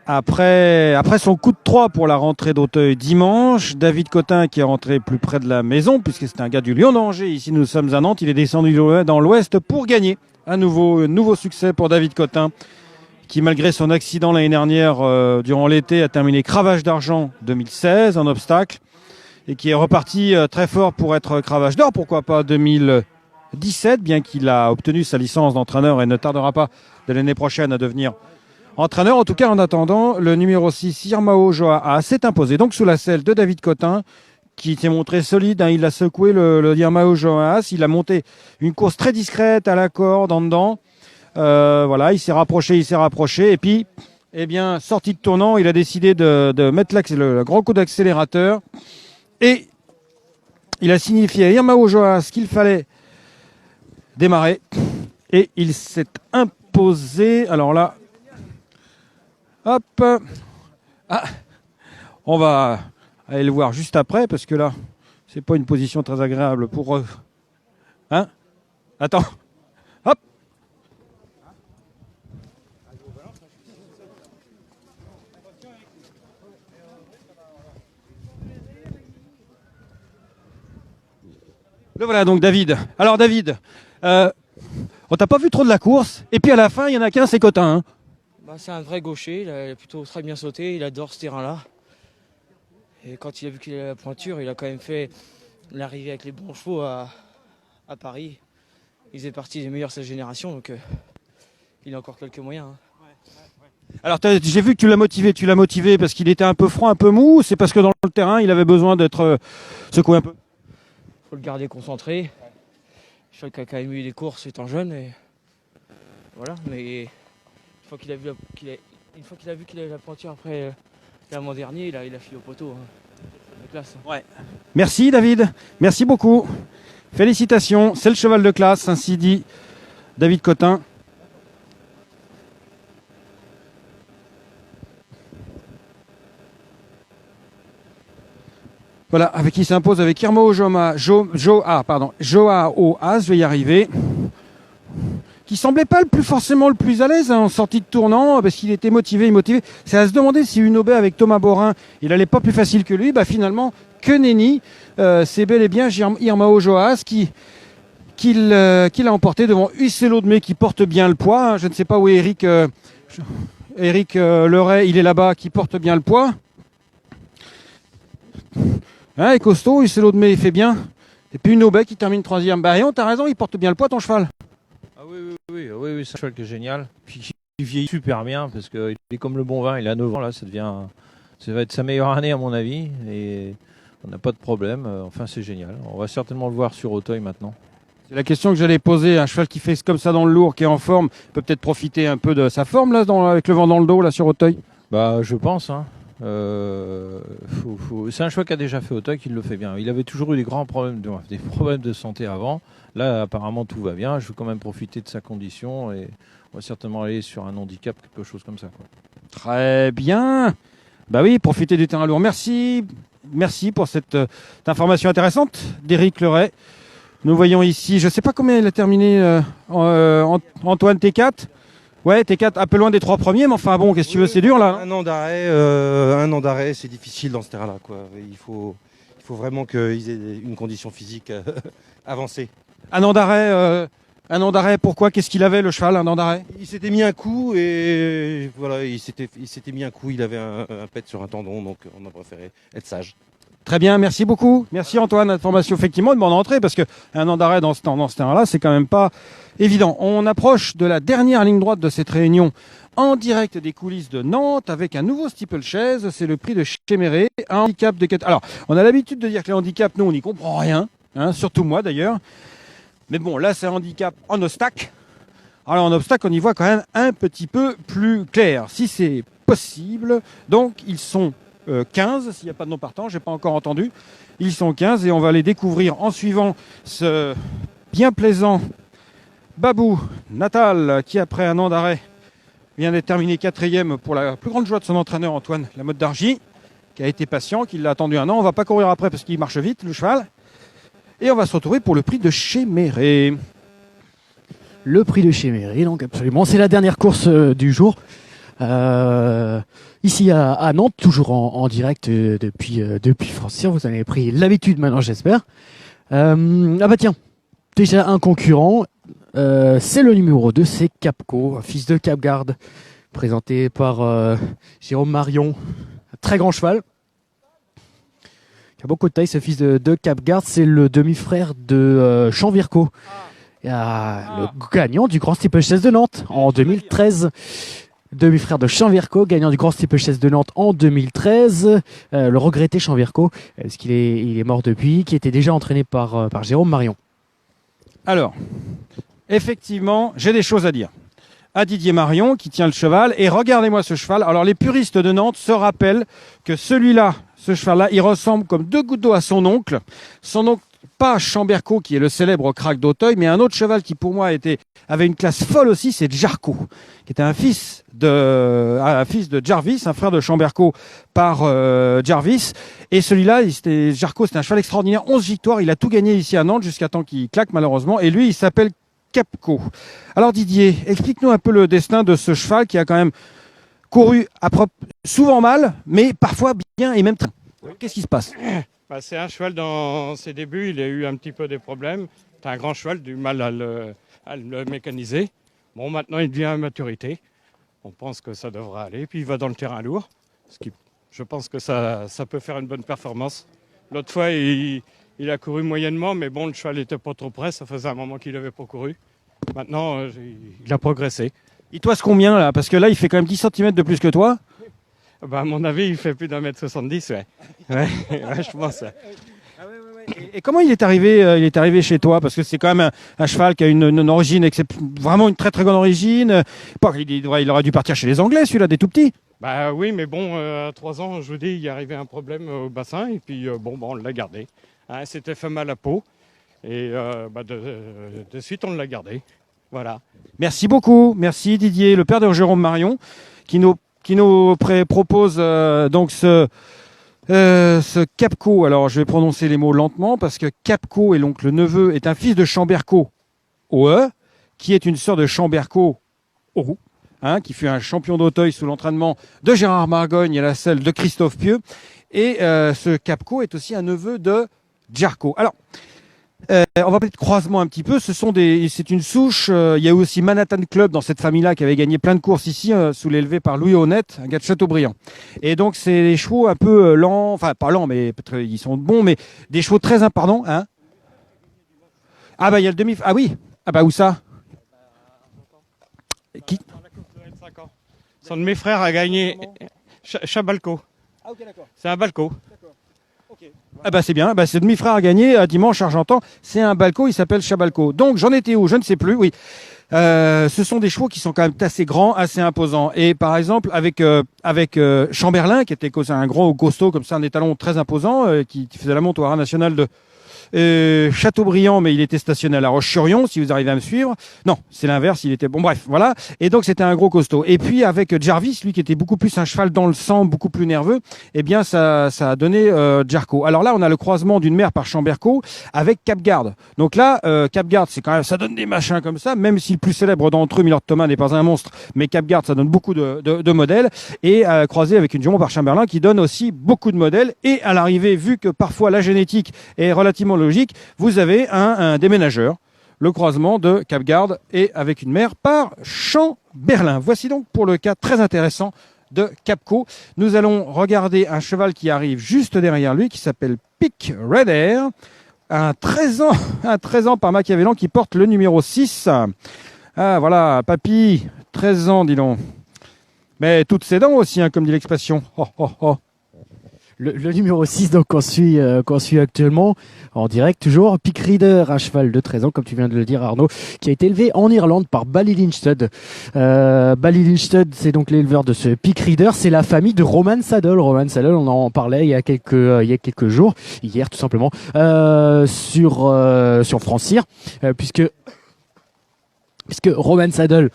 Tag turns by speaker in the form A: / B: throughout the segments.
A: Après son coup de 3 pour la rentrée d'Auteuil dimanche, David Cotin qui est rentré plus près de la maison, puisque c'est un gars du Lion d'Angers, ici nous sommes à Nantes, il est descendu dans l'Ouest pour gagner. Un nouveau succès pour David Cotin, qui malgré son accident l'année dernière, durant l'été, a terminé cravache d'argent 2016 en obstacle, et qui est reparti très fort pour être cravache d'or, pourquoi pas 2017, bien qu'il a obtenu sa licence d'entraîneur et ne tardera pas de l'année prochaine à devenir entraîneur. En tout cas, en attendant, le numéro 6, Irmao Joa, s'est imposé donc sous la selle de David Cotin, qui s'est montré solide. Il a secoué le Irmao Joa. Il a monté une course très discrète à la corde, en dedans. Voilà, il s'est rapproché. Et puis, eh bien, sorti de tournant, il a décidé de mettre le grand coup d'accélérateur. Et il a signifié à Irmao Joa qu'il fallait démarrer. Et il s'est imposé. Alors là, hop. Ah, on va aller le voir juste après, parce que là, c'est pas une position très agréable pour eux. Hein? Attends. Hop. Le voilà donc, David. Alors, David, on t'a pas vu trop de la course, et puis à la fin, il y en a qu'un, c'est Cotin. Hein.
B: C'est un vrai gaucher, il a plutôt très bien sauté, il adore ce terrain-là. Et quand il a vu qu'il avait la pointure, il a quand même fait l'arrivée avec les bons chevaux à Paris. Il faisait partie des meilleurs de sa génération, donc il a encore quelques moyens. Hein.
A: Alors j'ai vu que tu l'as motivé parce qu'il était un peu froid, un peu mou, ou c'est parce que dans le terrain, il avait besoin d'être secoué un peu?
B: Il faut le garder concentré. Je sais qu'il a quand même eu des courses étant jeune, et voilà, mais une fois qu'il a vu qu'il avait la pointure après l'avant dernier, il a filé au poteau. Hein. Classe.
A: Ouais. Merci David, merci beaucoup. Félicitations, c'est le cheval de classe, ainsi dit David Cotin. Voilà, avec qui s'impose avec Irmao Joa As, je vais y arriver. Qui semblait pas forcément le plus à l'aise en sortie de tournant, parce qu'il était motivé. C'est à se demander si Unobé avec Thomas Borin, il allait pas plus facile que lui. Finalement, que nenni, c'est bel et bien Irmao Joa As qui l'a emporté devant Uccello de Mai, qui porte bien le poids. Je ne sais pas où est Eric Leray, il est là-bas, qui porte bien le poids. Hein, et costaud, Uccello de Mai, il fait bien. Et puis Unobé qui termine 3e. Rayon, t'as raison, il porte bien le poids, ton cheval.
C: Ah oui, c'est un cheval qui est génial. Puis il vieillit super bien, parce qu'il est comme le bon vin, il a 9 ans là, ça va être sa meilleure année à mon avis, et on n'a pas de problème, enfin c'est génial. On va certainement le voir sur Auteuil maintenant.
A: C'est la question que j'allais poser, un cheval qui fait comme ça dans le lourd, qui est en forme, peut peut-être profiter un peu de sa forme là, avec le vent dans le dos là sur Auteuil.
C: Je pense, hein. C'est un cheval qui a déjà fait Auteuil, qui le fait bien. Il avait toujours eu des problèmes de santé avant. Là, apparemment, tout va bien. Je veux quand même profiter de sa condition et on va certainement aller sur un handicap, quelque chose comme ça, quoi.
A: Très bien. Oui, profiter du terrain lourd. Merci pour cette information intéressante d'Éric Leray. Nous voyons ici, je ne sais pas combien il a terminé, Antoine T4. Ouais, T4 un peu loin des 3 premiers, mais enfin bon, qu'est-ce que tu veux, c'est dur là.
D: Un an d'arrêt, c'est difficile dans ce terrain-là, quoi. Il faut vraiment qu'ils aient une condition physique avancée.
A: Un an d'arrêt, pourquoi? Qu'est-ce qu'il avait le cheval, un an d'arrêt?
D: Il s'était mis un coup et voilà, il s'était mis un coup, il avait un pet sur un tendon, donc on a préféré être sage.
A: Très bien, merci beaucoup. Merci Antoine, information effectivement une bonne entrée, parce qu'un an d'arrêt dans ce terrain-là, c'est quand même pas évident. On approche de la dernière ligne droite de cette réunion en direct des coulisses de Nantes avec un nouveau steeplechase, c'est le prix de Chéméré, un handicap de 4. Alors, on a l'habitude de dire que les handicaps, nous, on n'y comprend rien, hein, surtout moi d'ailleurs. Mais bon, là, c'est un handicap en obstacle. Alors, en obstacle, on y voit quand même un petit peu plus clair, si c'est possible. Donc, ils sont 15, s'il n'y a pas de nom partant, je n'ai pas encore entendu. Ils sont 15 et on va les découvrir en suivant ce bien plaisant Babou Natal qui, après un an d'arrêt, vient d'être terminé 4e pour la plus grande joie de son entraîneur Antoine Lamotte d'Argy, qui a été patient, qui l'a attendu un an. On ne va pas courir après parce qu'il marche vite, le cheval. Et on va se retrouver pour le prix de Chéméré.
E: Le prix de Chéméré, donc absolument. C'est la dernière course du jour. Ici à Nantes, toujours en direct depuis Francir. Vous en avez pris l'habitude maintenant, j'espère. Ah bah tiens, déjà un concurrent, c'est le numéro 2, c'est Capco, un fils de Capgarde, présenté par Jérôme Marion, un très grand cheval. Qui a beaucoup de taille, ce fils de Capgarde, c'est le demi-frère de Chamvirco. Le gagnant du Grand Steeplechase de Nantes en 2013. Demi-frère de Chamvirco, gagnant du Grand Steeplechase de Nantes en 2013. Le regretté Chamvirco, parce qu'il est mort depuis, qui était déjà entraîné par Jérôme Marion.
A: Alors, effectivement, j'ai des choses à dire à Didier Marion qui tient le cheval. Et regardez-moi ce cheval. Alors, les puristes de Nantes se rappellent que celui-là, ce cheval-là, il ressemble comme deux gouttes d'eau à son oncle. Son oncle, pas Chamberco, qui est le célèbre crack d'Auteuil, mais un autre cheval qui, pour moi, avait une classe folle aussi, c'est Jarco, qui était un fils de Jarvis, un frère de Chamberco par Jarvis. Et celui-là, Jarco, c'était un cheval extraordinaire. 11 victoires, il a tout gagné ici à Nantes jusqu'à temps qu'il claque, malheureusement. Et lui, il s'appelle Capco. Alors Didier, explique-nous un peu le destin de ce cheval qui a quand même couru souvent mal, mais parfois bien et même très. Qu'est-ce qui se passe?
F: C'est un cheval dans ses débuts, il a eu un petit peu des problèmes. C'est un grand cheval, du mal à le mécaniser. Bon, maintenant il devient à maturité. On pense que ça devra aller. Puis il va dans le terrain lourd. Je pense que ça peut faire une bonne performance. L'autre fois, il a couru moyennement, mais bon, le cheval n'était pas trop près. Ça faisait un moment qu'il n'avait pas couru. Maintenant, il a progressé.
A: Il toise combien là? Parce que là, il fait quand même 10 cm de plus que toi.
F: À mon avis, il fait plus d'1m70, ouais. Ouais, je pense.
A: Et comment il est arrivé chez toi? Parce que c'est quand même un cheval qui a une origine, vraiment une très très grande origine. Il aurait dû partir chez les Anglais, celui-là, des tout petits.
F: Oui, mais bon, à 3 ans, je vous dis, il y arrivait un problème au bassin. Et puis, on l'a gardé. C'était fait mal à la peau. Et de suite, on l'a gardé. Voilà.
A: Merci beaucoup. Merci Didier, le père de Jérôme Marion, qui nous propose donc ce Capco. Alors, je vais prononcer les mots lentement parce que Capco et donc le neveu est un fils de Chamberco OE, qui est une sœur de Chamberco Aurou, qui fut un champion d'Auteuil sous l'entraînement de Gérard Margogne et la selle de Christophe Pieux. Et ce Capco est aussi un neveu de Jarco. Alors, on va parler de croisement un petit peu. C'est une souche. Il y a eu aussi Manhattan Club dans cette famille-là qui avait gagné plein de courses ici, sous l'élevé par Louis Honnête, un gars de Châteaubriand. Et donc, c'est des chevaux un peu lents, enfin pas lents, mais ils sont bons, mais des chevaux très importants. Il y a le demi. Ah oui. Où ça? Qui?
F: Son demi-frère a gagné Chabalco.
A: Ah ok, d'accord.
F: C'est un balco.
A: C'est bien, c'est demi-frère à gagner à dimanche Argentan, c'est un balco, il s'appelle Chabalco. Donc j'en étais où? Je ne sais plus, oui. Ce sont des chevaux qui sont quand même assez grands, assez imposants. Et par exemple, avec Chamberlain, qui était un gros costaud, comme ça, un étalon très imposant, qui faisait la monte au haras national de Châteaubriand, mais il était stationné à La Roche-sur-Yon, si vous arrivez à me suivre. Non, c'est l'inverse, il était... Bon, bref, voilà. Et donc, c'était un gros costaud. Et puis, avec Jarvis, lui, qui était beaucoup plus un cheval dans le sang, beaucoup plus nerveux, ça a donné Jarco. Alors là, on a le croisement d'une mère par Chamberco avec Capgarde. Donc là, Capgarde, c'est quand même... Ça donne des machins comme ça, même si le plus célèbre d'entre eux, Milord Thomas, n'est pas un monstre, mais Capgarde, ça donne beaucoup de modèles. Et croisé avec une jument par Chamberlain, qui donne aussi beaucoup de modèles. Et à l'arrivée, vu que parfois la génétique est relativement logique, vous avez un déménageur, le croisement de Capgarde et avec une mère par Chamberlain. Voici donc pour le cas très intéressant de Capco. Nous allons regarder un cheval qui arrive juste derrière lui, qui s'appelle Pick Red Air, un 13 ans par Machiavellan, qui porte le numéro 6. Ah voilà, papy, 13 ans, dis donc. Mais toutes ses dents aussi, comme dit l'expression. Oh, oh, oh.
E: Le numéro 6 donc qu'on suit actuellement en direct toujours, Pick Reader, un cheval de 13 ans comme tu viens de le dire Arnaud, qui a été élevé en Irlande par Ballylin Stud. Ballylin c'est donc l'éleveur de ce Pick Reader, c'est la famille de Roman Saddle. Roman Saddle, on en parlait il y a quelques jours, hier tout simplement, sur Francir, puisque Roman Saddle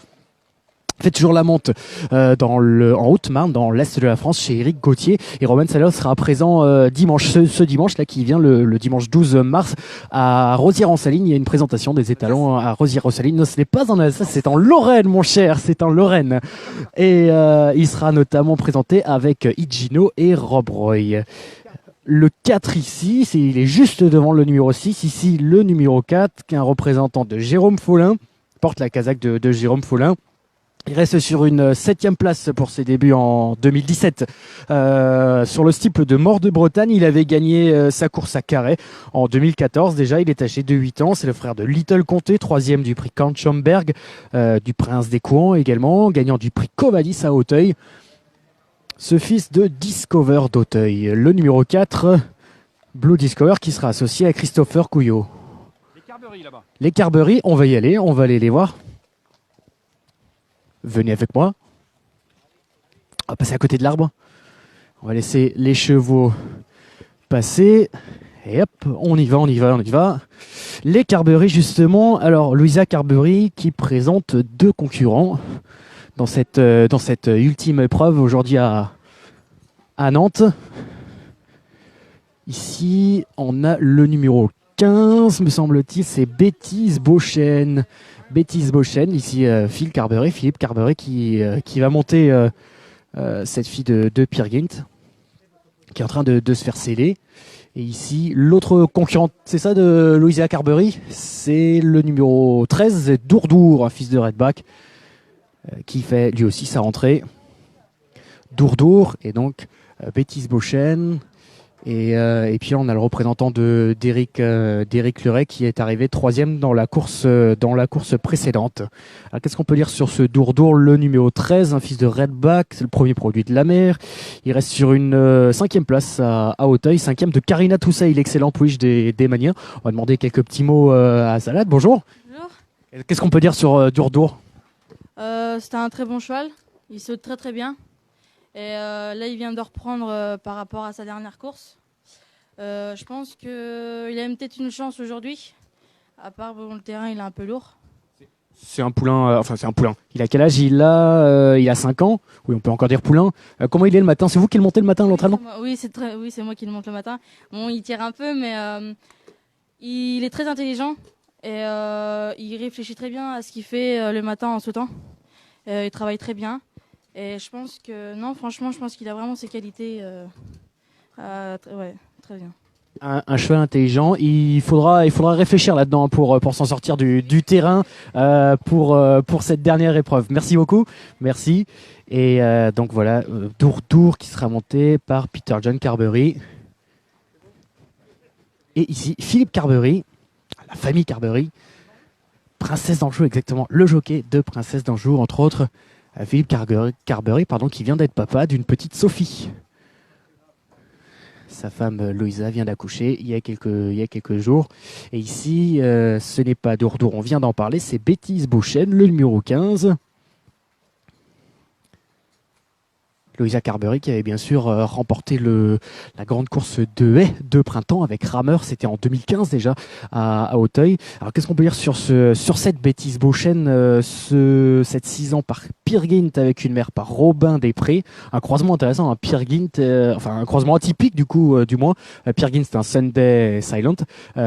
E: fait toujours la monte en Haute-Marne, dans l'est de la France, chez Éric Gauthier. Et Romain Salos sera présent dimanche, ce dimanche là qui vient, le dimanche 12 mars, à Rosières-en-Saline. Il y a une présentation des étalons à Rosières-en-Saline. Non, ce n'est pas en Alsace, c'est en Lorraine, mon cher, c'est en Lorraine. Et il sera notamment présenté avec Higino et Rob Roy. Le 4 ici, il est juste devant le numéro 6. Ici, le numéro 4, qui est un représentant de Jérôme Follin, porte la casaque de Jérôme Follin. Il reste sur une 7e place pour ses débuts en 2017. Sur le steeple de Mort de Bretagne, il avait gagné sa course à Carhaix en 2014. Déjà, il est âgé de 8 ans. C'est le frère de Little Comté, 3e du prix Kampschamberg, du Prince des Couans également, gagnant du prix Covadis à Auteuil. Ce fils de Discover d'Auteuil. Le numéro 4, Blue Discover, qui sera associé à Christopher Couillot.
A: Les Carberies là-bas.
E: Les Carberies, on va y aller, on va aller les voir. Venez avec moi. On va passer à côté de l'arbre. On va laisser les chevaux passer. Et hop, on y va, on y va, on y va. Les Carberies, justement. Alors, Louisa Carbery qui présente 2 concurrents dans cette ultime épreuve aujourd'hui à Nantes. Ici, on a le numéro 15, me semble-t-il, c'est Bêtise Beauchesne. Bêtise Beauchesne, ici Philippe Carbery qui va monter cette fille de Peer Gynt, qui est en train de se faire sceller. Et ici, l'autre concurrente, c'est ça, de Louisa Carbery, c'est le numéro 13, Dourdour, un fils de Redback, qui fait lui aussi sa rentrée. Dourdour, et donc Bêtise Beauchesne. Et puis on a le représentant d'Éric Leray qui est arrivé 3e dans la course précédente. Alors qu'est-ce qu'on peut dire sur ce Dourdour, le numéro 13, un fils de Redback, c'est le premier produit de la mer. Il reste sur une 5e place à Auteuil, 5e de Karina Toussaint, l'excellent pouliche des Maniens. On va demander quelques petits mots à Salade. Bonjour.
G: Bonjour.
E: Qu'est-ce qu'on peut dire sur Dourdour?
G: C'était un très bon cheval, il saute très très bien. Et là, il vient de reprendre par rapport à sa dernière course. Je pense qu'il a peut-être une chance aujourd'hui. À part, bon, le terrain, il est un peu lourd.
E: C'est un poulain, c'est un poulain. Il a quel âge? Il a 5 ans. Oui, on peut encore dire poulain. Comment il est le matin? C'est vous qui le montez le matin à l'entraînement?
G: Oui, c'est moi qui le monte le matin. Bon, il tire un peu, mais il est très intelligent. Et il réfléchit très bien à ce qu'il fait le matin en sautant. Il travaille très bien. Et je pense que, non, franchement, je pense qu'il a vraiment ses qualités. Très bien.
E: Un cheval intelligent. Il faudra réfléchir là-dedans pour s'en sortir du terrain pour cette dernière épreuve. Merci beaucoup. Merci. Et donc voilà, Dourdour qui sera monté par Peter John Carbery. Et ici, Philippe Carbery, la famille Carbery, Princesse d'Anjou, exactement, le jockey de Princesse d'Anjou, entre autres. Philippe Carbery, qui vient d'être papa d'une petite Sophie. Sa femme Louisa vient d'accoucher il y a quelques jours. Et ici, ce n'est pas Dourdour, on vient d'en parler, c'est Bêtise Beauchesne, le numéro 15. Louisa Carbery qui avait bien sûr remporté la grande course de haie de printemps avec Rameur, c'était en 2015 déjà à Auteuil. Alors qu'est-ce qu'on peut dire sur cette Bêtise Beauchesne, cette 6 ans par Peer Gynt avec une mère par Robin Després, un croisement intéressant, un Peer Gynt, un croisement atypique du coup du moins. Peer Gynt c'est un Sunday Silent,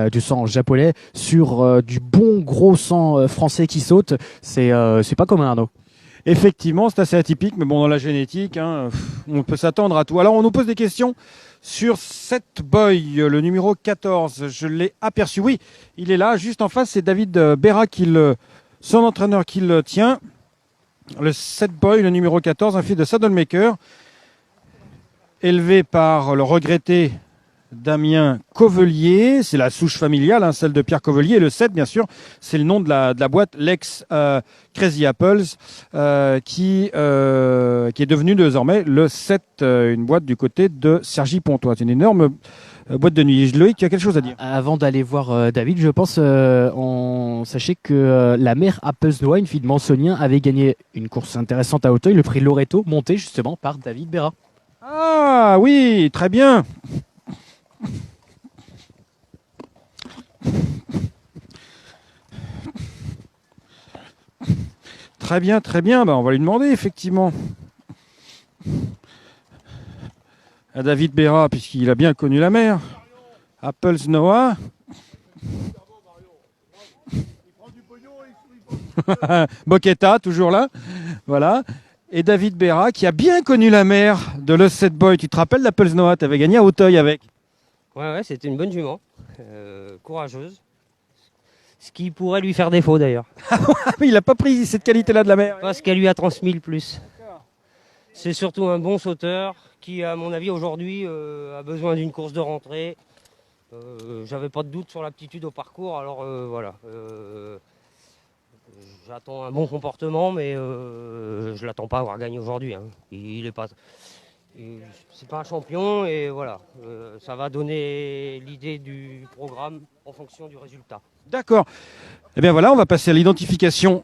E: du sang japonais sur du bon gros sang français qui saute, c'est pas commun Arnaud.
A: Effectivement, c'est assez atypique, mais bon, dans la génétique, on peut s'attendre à tout. Alors, on nous pose des questions sur Set Boy, le numéro 14. Je l'ai aperçu. Oui, il est là, juste en face. C'est David Béra, son entraîneur, qui le tient. Le Set Boy, le numéro 14, un fils de Saddlemaker, élevé par le regretté Damien Covelier, c'est la souche familiale, celle de Pierre Covelier. Le 7, bien sûr, c'est le nom de la boîte, l'ex Crazy Apples, qui est devenu désormais le 7, une boîte du côté de Cergy-Pontoise. C'est une énorme boîte de nuit. Loïc, tu as quelque chose à dire?
E: Avant d'aller voir David, je pense, sachez que la mère Apples Noah, une fille de Mansonien, avait gagné une course intéressante à Auteuil, le prix Loreto, monté justement par David Béra.
A: Ah oui, très bien. Très bien, très bien. Ben, on va lui demander, effectivement. À David Berra, puisqu'il a bien connu la mer. Apples Noah. Boqueta, toujours là. Voilà. Et David Berra, qui a bien connu la mer de Le Set Boy. Tu te rappelles d'Apples Noah? Tu avais gagné à Auteuil avec.
H: Ouais, c'était une bonne jument, courageuse. Ce qui pourrait lui faire défaut d'ailleurs.
A: Ah oui, il n'a pas pris cette qualité-là de la mer.
H: Parce qu'elle lui a transmis le plus. C'est surtout un bon sauteur qui, à mon avis, aujourd'hui, a besoin d'une course de rentrée. J'avais pas de doute sur l'aptitude au parcours, alors voilà. J'attends un bon comportement, mais je l'attends pas à avoir gagné aujourd'hui. Hein. Il est pas. C'est pas un champion et voilà, ça va donner l'idée du programme en fonction du résultat.
A: D'accord. Eh bien voilà, on va passer à l'identification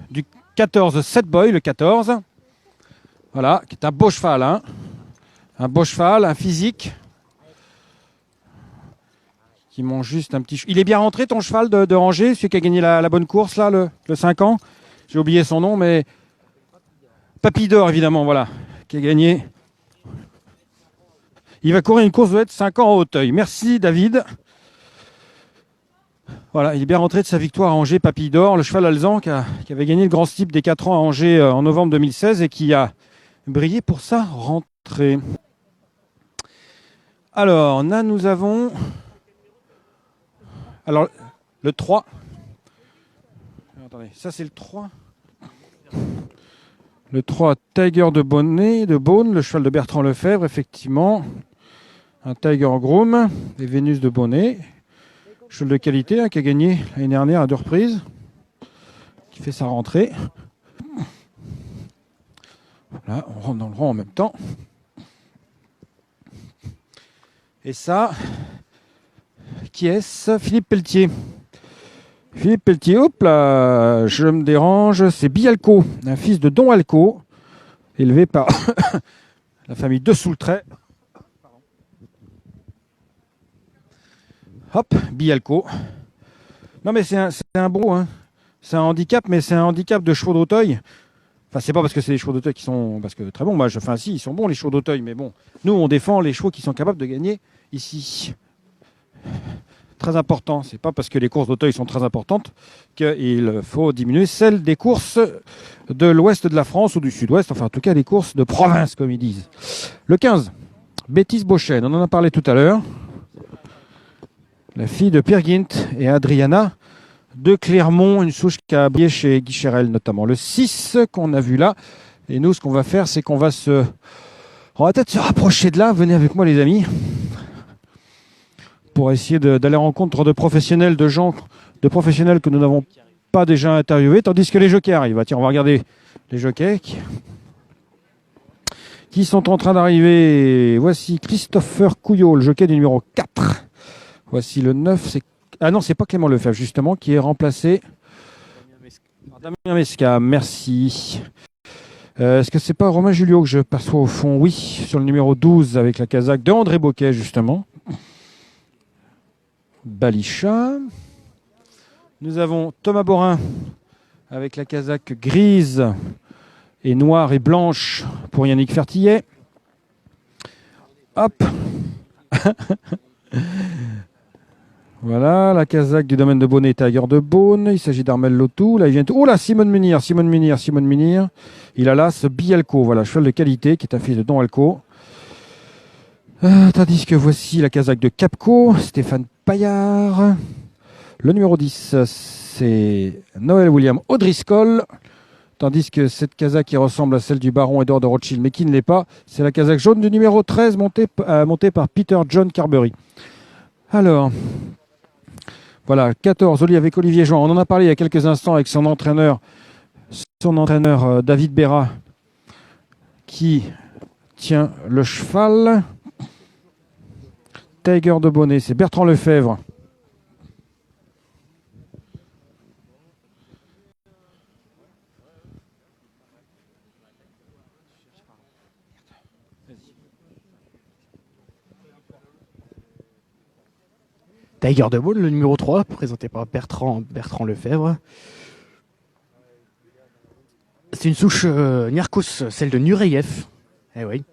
A: du 14 Set Boy, le 14. Voilà, qui est un beau cheval. Hein. Un beau cheval, un physique. Qui mange juste un petit... Il est bien rentré ton cheval de Angers, celui qui a gagné la bonne course, là, le 5 ans. J'ai oublié son nom, mais... Papy d'Or, évidemment, voilà, qui a gagné... Il va courir une course de 5 ans à Auteuil. Merci David. Voilà, il est bien rentré de sa victoire à Angers, Papy d'Or, le cheval alezan qui avait gagné le grand steeple des 4 ans à Angers en novembre 2016 et qui a brillé pour sa rentrée. Alors, là, nous avons... Alors, le 3. Attendez, ça c'est le 3. Le 3, Tiger de Beaune, le cheval de Bertrand Lefebvre, effectivement. Un Tiger Groom et Vénus de Bonnet. Cheval de qualité hein, qui a gagné l'année dernière à 2 reprises. Qui fait sa rentrée. Voilà, on rentre dans le rang en même temps. Et ça, qui est-ce? Philippe Pelletier. Philippe Pelletier, hop là, je me dérange, c'est Bialco, un fils de Don Alco, élevé par la famille de Soultret. Hop, Bialco. Non mais c'est un bon, hein. C'est un handicap, mais c'est un handicap de chevaux d'Auteuil. Enfin, c'est pas parce que c'est les chevaux d'Auteuil qui sont parce que très bons. Moi, enfin, si, ils sont bons les chevaux d'Auteuil, mais bon, nous on défend les chevaux qui sont capables de gagner ici. Très important. C'est pas parce que les courses d'Auteuil sont très importantes qu'il faut diminuer celles des courses de l'ouest de la France ou du sud-ouest, enfin en tout cas les courses de province comme ils disent. Le 15, Bétis Beauchesne, on en a parlé tout à l'heure. La fille de Pierre Guint et Adriana de Clermont, une souche qui a brillé chez Guicherel notamment. Le 6 qu'on a vu là, et nous ce qu'on va faire c'est qu'on va peut-être se rapprocher de là, venez avec moi les amis, pour essayer d'aller en rencontre de professionnels, de professionnels que nous n'avons pas déjà interviewés, tandis que les jockeys arrivent. Tiens, on va regarder les jockeys qui sont en train d'arriver. Voici Christopher Couillot, le jockey du numéro 4. Voici le 9. Ah non, c'est pas Clément Lefebvre, justement, qui est remplacé par Damien Mesca. Merci. Est-ce que c'est pas Romain Julio que je perçois au fond? Oui, sur le numéro 12 avec la casaque de André Boquet, justement. Balichat. Nous avons Thomas Borin avec la casaque grise et noire et blanche pour Yannick Fertillet. Hop. Voilà, la casaque du domaine de Bonnet, Tiger de Beaune. Il s'agit d'Armel Lotou. Là, il vient. Oh là, Simone Munir. Il a là ce Bialco, voilà, cheval de qualité qui est un fils de Don Alco. Tandis que voici la casaque de Capco, Stéphane Paillard. Le numéro 10, c'est Noël William O'Driscoll. Tandis que cette casaque qui ressemble à celle du baron Edward de Rothschild, mais qui ne l'est pas, c'est la casaque jaune du numéro 13 montée par Peter John Carberry. Alors, voilà, 14, avec Olivier Jean. On en a parlé il y a quelques instants avec son entraîneur David Berra, qui tient le cheval. Tiger de Bonnet, c'est Bertrand Lefebvre.
E: Tiger de Beaune, le numéro 3, présenté par Bertrand Lefebvre. une souche Niarchos, celle de Nureyev. Eh oui,
A: Et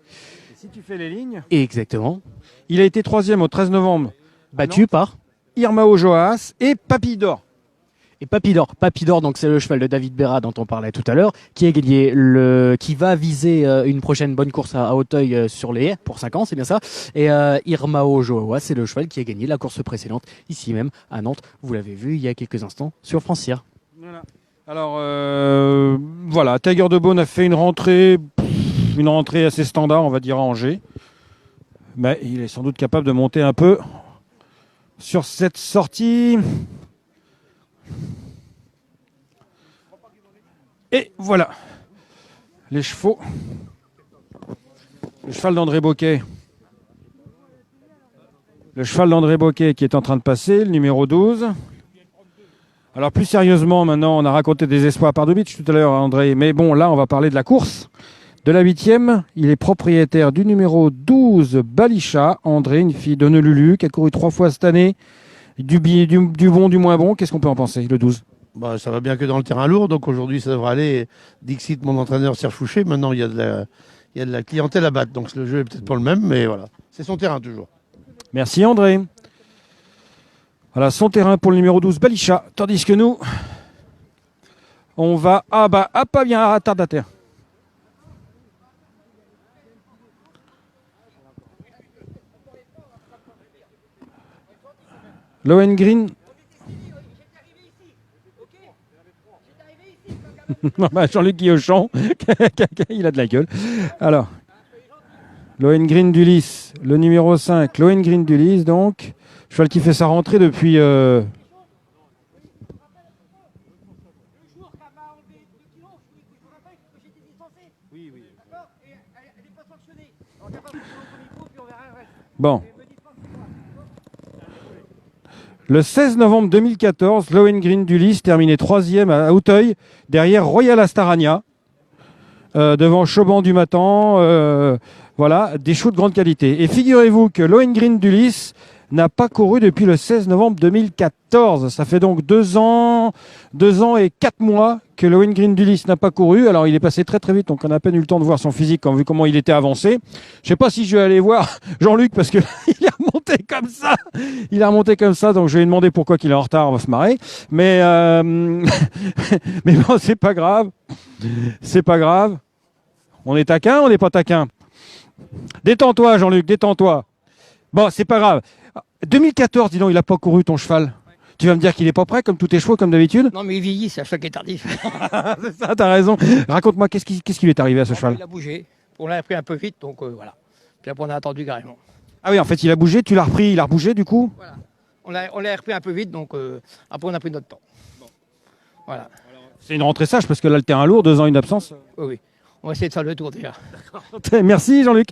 A: si tu fais les lignes,
E: exactement.
A: il a été 3e au 13 novembre,
E: Battu par
A: Irmao Joas et Papidor.
E: et Papidor, donc c'est le cheval de David Berra dont on parlait tout à l'heure, qui a gagné qui va viser une prochaine bonne course à Auteuil sur les haies pour 5 ans, c'est bien ça. Et Irmao Joa, c'est le cheval qui a gagné la course précédente ici même à Nantes. Vous l'avez vu il y a quelques instants sur Francière.
A: Voilà. Alors voilà, Tiger de Beaune a fait une rentrée assez standard, on va dire à Angers. Mais il est sans doute capable de monter un peu sur cette sortie. Et voilà, les chevaux. Le cheval d'André Boquet. Le cheval d'André Boquet qui est en train de passer, le numéro 12. Alors plus sérieusement, maintenant, on a raconté des espoirs par Beach tout à l'heure, André. Mais bon, là, on va parler de la course. De la 8e, il est propriétaire du numéro 12, Balisha. André, une fille de Honolulu, qui a couru 3 fois cette année. Du bon, du moins bon. Qu'est-ce qu'on peut en penser, le 12?
I: Bah, ça va bien que dans le terrain lourd, donc aujourd'hui ça devrait aller. Dixit, mon entraîneur, Serge Fouché. Maintenant, il y a de la clientèle à battre, donc le jeu est peut-être pas le même, mais voilà. C'est son terrain toujours.
A: Merci André. Voilà son terrain pour le numéro 12, Balisha. Tandis que nous, on va... pas bien, retardataire. Lohengrin. Jean-Luc Guillochon, il a de la gueule. Alors, Lohengrin d'Ulysse, le numéro 5, Lohengrin d'Ulysse, donc, cheval qui fait sa rentrée depuis... Bon. Le 16 novembre 2014, Lohengrin d'Ulysse terminait 3e à Auteuil, derrière Royal Astarania, devant Choban du Matan, voilà, des chevaux de grande qualité. Et figurez-vous que Lohengrin d'Ulysse n'a pas couru depuis le 16 novembre 2014. Ça fait donc 2 ans et 4 mois que Lohengrin d'Ulysse n'a pas couru. Alors il est passé très très vite, donc on a à peine eu le temps de voir son physique, vu comment il était avancé. Je sais pas si je vais aller voir Jean-Luc parce que il est remonté comme ça. Il est remonté comme ça, donc je vais lui demander pourquoi il est en retard, on va se marrer. Mais mais bon, c'est pas grave. C'est pas grave. On est taquin, on n'est pas taquin. Détends-toi Jean-Luc, détends-toi. Bon, c'est pas grave. 2014, dis donc, il a pas couru ton cheval. Tu vas me dire qu'il est pas prêt, comme tous tes chevaux, comme d'habitude?
J: Non, mais il vieillit, c'est un cheval qui est tardif.
A: C'est ça, t'as raison. Raconte-moi, qu'est-ce qui lui est arrivé à ce cheval?
J: Il a bougé. On l'a pris un peu vite, donc voilà. Puis après, on a attendu carrément.
A: Ah oui, en fait, il a bougé, tu l'as repris, il a rebougé du coup?
J: Voilà. On l'a repris un peu vite, donc après, on a pris notre temps. Bon. Voilà.
A: C'est une rentrée sage, parce que là, le terrain lourd, 2 ans, une absence.
J: Oui, oui. On va essayer de faire le tour déjà.
A: Merci Jean-Luc.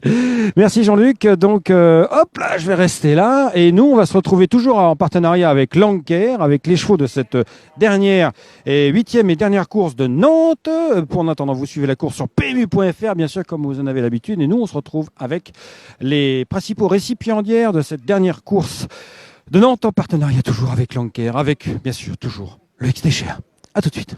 A: Merci Jean-Luc. Donc, hop là, je vais rester là. Et nous, on va se retrouver toujours en partenariat avec Lanker, avec les chevaux de cette dernière et 8e et dernière course de Nantes. En attendant, vous suivez la course sur PMU.fr, bien sûr, comme vous en avez l'habitude. Et nous, on se retrouve avec les principaux récipiendaires de cette dernière course de Nantes en partenariat toujours avec Lanker, avec, bien sûr, toujours le XT Cher. À tout de suite.